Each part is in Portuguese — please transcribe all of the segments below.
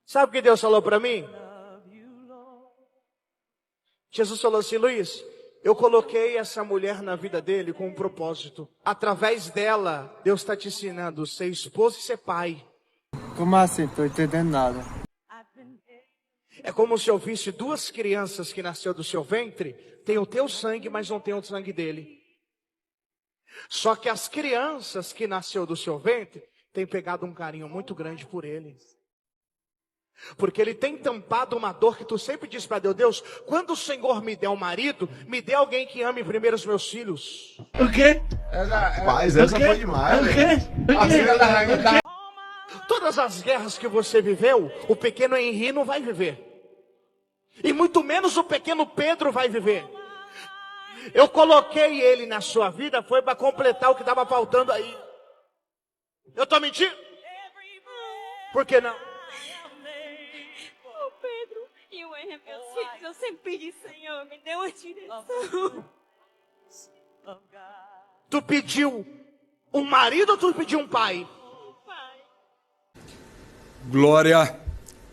Sabe o que Deus falou para mim? Jesus falou assim: Luiz, eu coloquei essa mulher na vida dele com um propósito. Através dela, Deus está te ensinando a ser esposo e ser pai. Como assim? Tô entendendo nada. É como se eu visse duas crianças que nasceu do seu ventre, tem o teu sangue, mas não tem o sangue dele. Só que as crianças que nasceu do seu ventre, têm pegado um carinho muito grande por ele. Porque ele tem tampado uma dor que tu sempre diz para Deus: Deus, quando o Senhor me der um marido, me dê alguém que ame primeiro os meus filhos. O quê? Mas essa foi demais. O quê? A filha da rainha. Todas as guerras que você viveu, o pequeno Henri não vai viver. E muito menos o pequeno Pedro vai viver. Eu coloquei ele na sua vida, foi para completar o que estava faltando aí. Eu estou mentindo? Por que não? Oh, Pedro e o Henry, meus filhos, eu sempre pedi, Senhor, me dê uma direção. Tu pediu um marido ou tu pediu um pai? Pai. Glória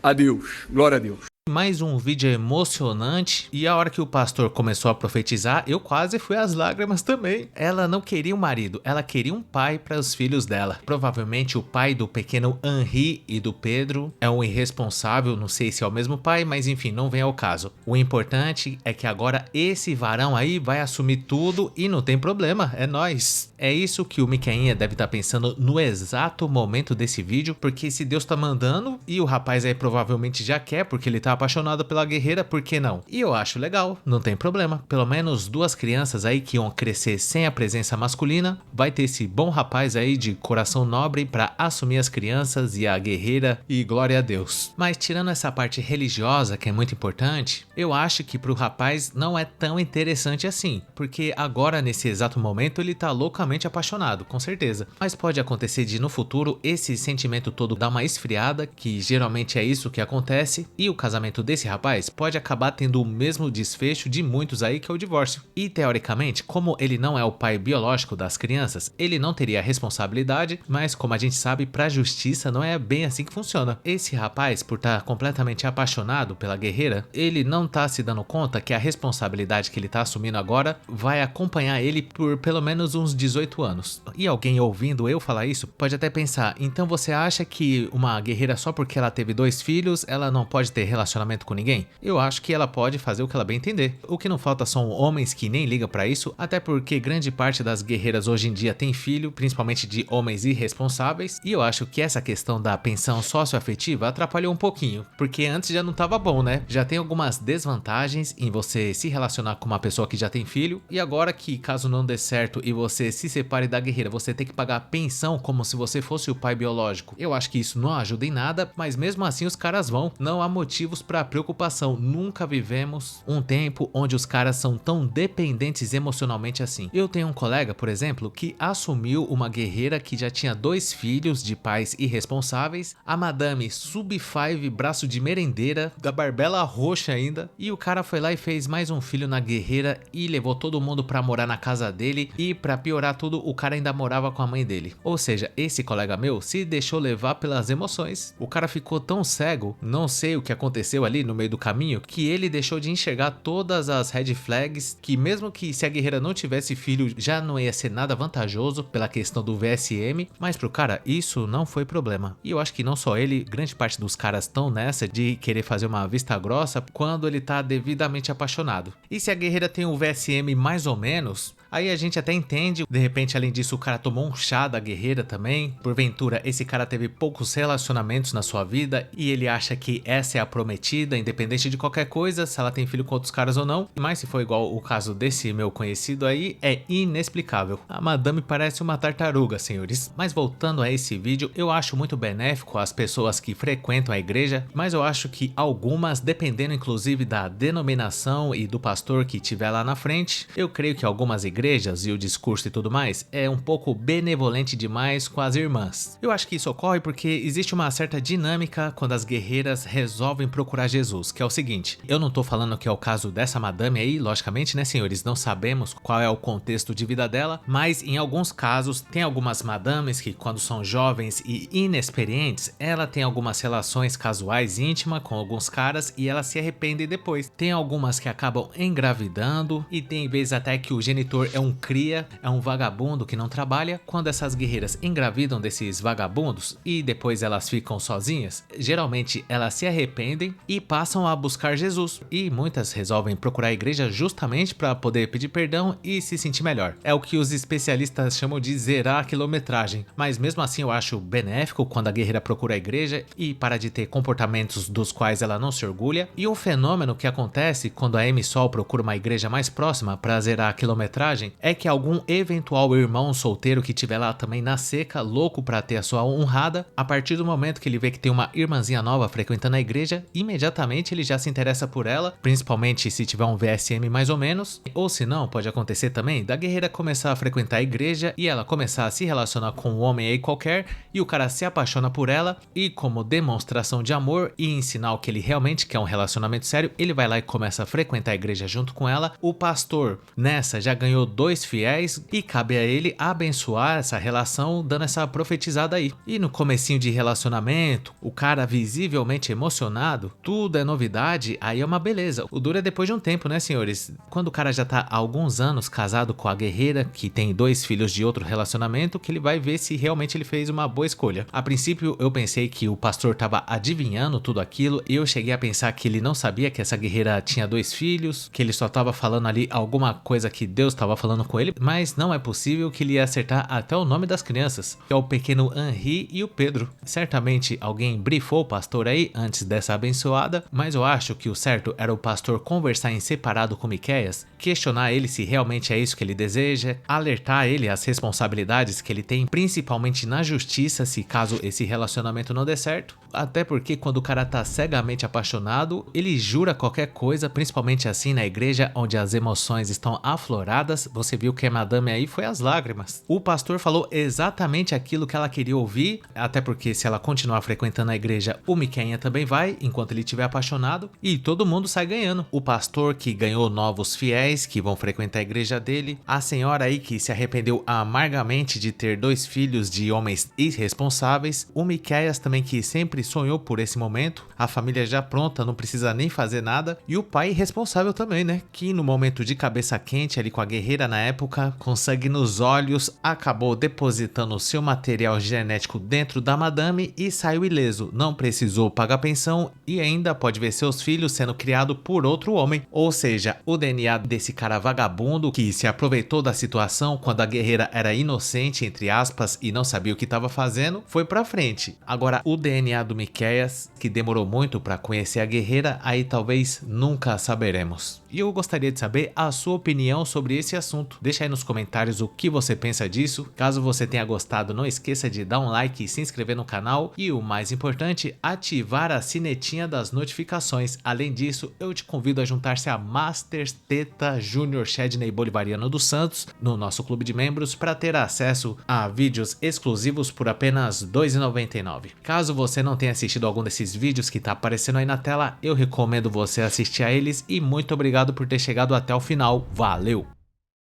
a Deus. Glória a Deus. Mais um vídeo emocionante, e a hora que o pastor começou a profetizar, eu quase fui às lágrimas também. Ela não queria um marido, ela queria um pai para os filhos dela. Provavelmente o pai do pequeno Henri e do Pedro é um irresponsável, não sei se é o mesmo pai, mas enfim, não vem ao caso. O importante é que agora esse varão aí vai assumir tudo e não tem problema, é nóis. É isso que o Miqueinha deve estar pensando no exato momento desse vídeo, porque se Deus tá mandando e o rapaz aí provavelmente já quer, porque ele tá apaixonado pela guerreira, por que não? E eu acho legal, não tem problema. Pelo menos duas crianças aí que iam crescer sem a presença masculina, vai ter esse bom rapaz aí de coração nobre para assumir as crianças e a guerreira, e glória a Deus. Mas tirando essa parte religiosa, que é muito importante, eu acho que pro rapaz não é tão interessante assim, porque agora nesse exato momento ele tá loucamente apaixonado, com certeza. Mas pode acontecer de no futuro esse sentimento todo dar uma esfriada, que geralmente é isso que acontece, e o casamento desse rapaz pode acabar tendo o mesmo desfecho de muitos aí, que é o divórcio. E teoricamente, como ele não é o pai biológico das crianças, ele não teria a responsabilidade, mas como a gente sabe, pra justiça não é bem assim que funciona. Esse rapaz, por estar completamente apaixonado pela guerreira, ele não tá se dando conta que a responsabilidade que ele tá assumindo agora vai acompanhar ele por pelo menos uns 18 anos. E alguém ouvindo eu falar isso pode até pensar: então você acha que uma guerreira, só porque ela teve 2 filhos, ela não pode ter relacionamento com ninguém? Eu acho que ela pode fazer o que ela bem entender. O que não falta são homens que nem ligam pra isso, até porque grande parte das guerreiras hoje em dia tem filho, principalmente de homens irresponsáveis, e eu acho que essa questão da pensão socioafetiva atrapalhou um pouquinho, porque antes já não tava bom, né? Já tem algumas desvantagens em você se relacionar com uma pessoa que já tem filho, e agora que caso não dê certo e você se separe da guerreira, você tem que pagar pensão como se você fosse o pai biológico. Eu acho que isso não ajuda em nada, mas mesmo assim os caras vão, não há motivos para preocupação. Nunca vivemos um tempo onde os caras são tão dependentes emocionalmente assim. Eu tenho um colega, por exemplo, que assumiu uma guerreira que já tinha 2 filhos de pais irresponsáveis, a madame sub-5, braço de merendeira, da barbela roxa ainda, e o cara foi lá e fez mais um filho na guerreira e levou todo mundo pra morar na casa dele, e pra piorar tudo, o cara ainda morava com a mãe dele. Ou seja, esse colega meu se deixou levar pelas emoções. O cara ficou tão cego, não sei o que aconteceu ali no meio do caminho, que ele deixou de enxergar todas as red flags, que mesmo que se a guerreira não tivesse filho já não ia ser nada vantajoso pela questão do VSM, mas pro cara isso não foi problema. E eu acho que não só ele, grande parte dos caras estão nessa de querer fazer uma vista grossa quando ele tá devidamente apaixonado. E se a guerreira tem o VSM mais ou menos, aí a gente até entende. De repente, além disso, o cara tomou um chá da guerreira também. Porventura, esse cara teve poucos relacionamentos na sua vida e ele acha que essa é a prometida, independente de qualquer coisa, se ela tem filho com outros caras ou não. Mas se for igual o caso desse meu conhecido aí, é inexplicável. A madame parece uma tartaruga, senhores. Mas voltando a esse vídeo, eu acho muito benéfico as pessoas que frequentam a igreja, mas eu acho que algumas, dependendo inclusive da denominação e do pastor que tiver lá na frente, eu creio que algumas igrejas igrejas e o discurso e tudo mais é um pouco benevolente demais com as irmãs. Eu acho que isso ocorre porque existe uma certa dinâmica quando as guerreiras resolvem procurar Jesus, que é o seguinte: eu não tô falando que é o caso dessa madame aí, logicamente, né, senhores? Não sabemos qual é o contexto de vida dela, mas em alguns casos tem algumas madames que, quando são jovens e inexperientes, ela tem algumas relações casuais íntimas com alguns caras e ela se arrepende depois. Tem algumas que acabam engravidando e tem vezes até que o genitor é um cria, é um vagabundo que não trabalha. Quando essas guerreiras engravidam desses vagabundos e depois elas ficam sozinhas, geralmente elas se arrependem e passam a buscar Jesus. E muitas resolvem procurar a igreja justamente para poder pedir perdão e se sentir melhor. É o que os especialistas chamam de zerar a quilometragem. Mas mesmo assim eu acho benéfico quando a guerreira procura a igreja e para de ter comportamentos dos quais ela não se orgulha. E um fenômeno que acontece quando a Amy Sol procura uma igreja mais próxima para zerar a quilometragem é que algum eventual irmão solteiro que tiver lá também na seca, louco para ter a sua honrada, a partir do momento que ele vê que tem uma irmãzinha nova frequentando a igreja, imediatamente ele já se interessa por ela, principalmente se tiver um VSM mais ou menos. Ou se não, pode acontecer também da guerreira começar a frequentar a igreja e ela começar a se relacionar com um homem aí qualquer e o cara se apaixona por ela e, como demonstração de amor e em sinal que ele realmente quer um relacionamento sério, ele vai lá e começa a frequentar a igreja junto com ela. O pastor nessa já ganhou 2 fiéis e cabe a ele abençoar essa relação dando essa profetizada aí. E no comecinho de relacionamento, o cara visivelmente emocionado, tudo é novidade, aí é uma beleza. O duro é depois de um tempo, né, senhores? Quando o cara já tá há alguns anos casado com a guerreira, que tem 2 filhos de outro relacionamento, que ele vai ver se realmente ele fez uma boa escolha. A princípio eu pensei que o pastor tava adivinhando tudo aquilo e eu cheguei a pensar que ele não sabia que essa guerreira tinha 2 filhos, que ele só tava falando ali alguma coisa que Deus tava falando com ele, mas não é possível que ele ia acertar até o nome das crianças, que é o pequeno Henri e o Pedro. Certamente alguém brifou o pastor aí antes dessa abençoada, mas eu acho que o certo era o pastor conversar em separado com Miqueias, questionar ele se realmente é isso que ele deseja, alertar ele às responsabilidades que ele tem, principalmente na justiça, se caso esse relacionamento não der certo. Até porque quando o cara tá cegamente apaixonado, ele jura qualquer coisa, principalmente assim na igreja onde as emoções estão afloradas. Você viu que a madame aí foi às lágrimas. O pastor falou exatamente aquilo que ela queria ouvir, até porque se ela continuar frequentando a igreja, o Miqueinha também vai, enquanto ele estiver apaixonado, e todo mundo sai ganhando. O pastor que ganhou novos fiéis que vão frequentar a igreja dele, a senhora aí que se arrependeu amargamente de ter 2 filhos de homens irresponsáveis, o Miqueias também que sempre sonhou por esse momento, a família já pronta, não precisa nem fazer nada, e o pai responsável também, né, que no momento de cabeça quente ali com a guerreira na época, com sangue nos olhos, acabou depositando seu material genético dentro da madame e saiu ileso, não precisou pagar pensão e ainda pode ver seus filhos sendo criados por outro homem. Ou seja, o DNA desse cara vagabundo que se aproveitou da situação quando a guerreira era inocente, entre aspas, e não sabia o que estava fazendo, foi pra frente. Agora o DNA do Miqueias, que demorou muito para conhecer a guerreira, aí talvez nunca saberemos. E eu gostaria de saber a sua opinião sobre esse assunto. Deixa aí nos comentários o que você pensa disso. Caso você tenha gostado, não esqueça de dar um like e se inscrever no canal. E o mais importante, ativar a sinetinha das notificações. Além disso, eu te convido a juntar-se a Masters Teta Júnior Chedney Bolivariano dos Santos no nosso clube de membros para ter acesso a vídeos exclusivos por apenas R$ 2,99. Caso você não tenha assistido algum desses vídeos que tá aparecendo aí na tela, eu recomendo você assistir a eles e muito obrigado por ter chegado até o final. Valeu!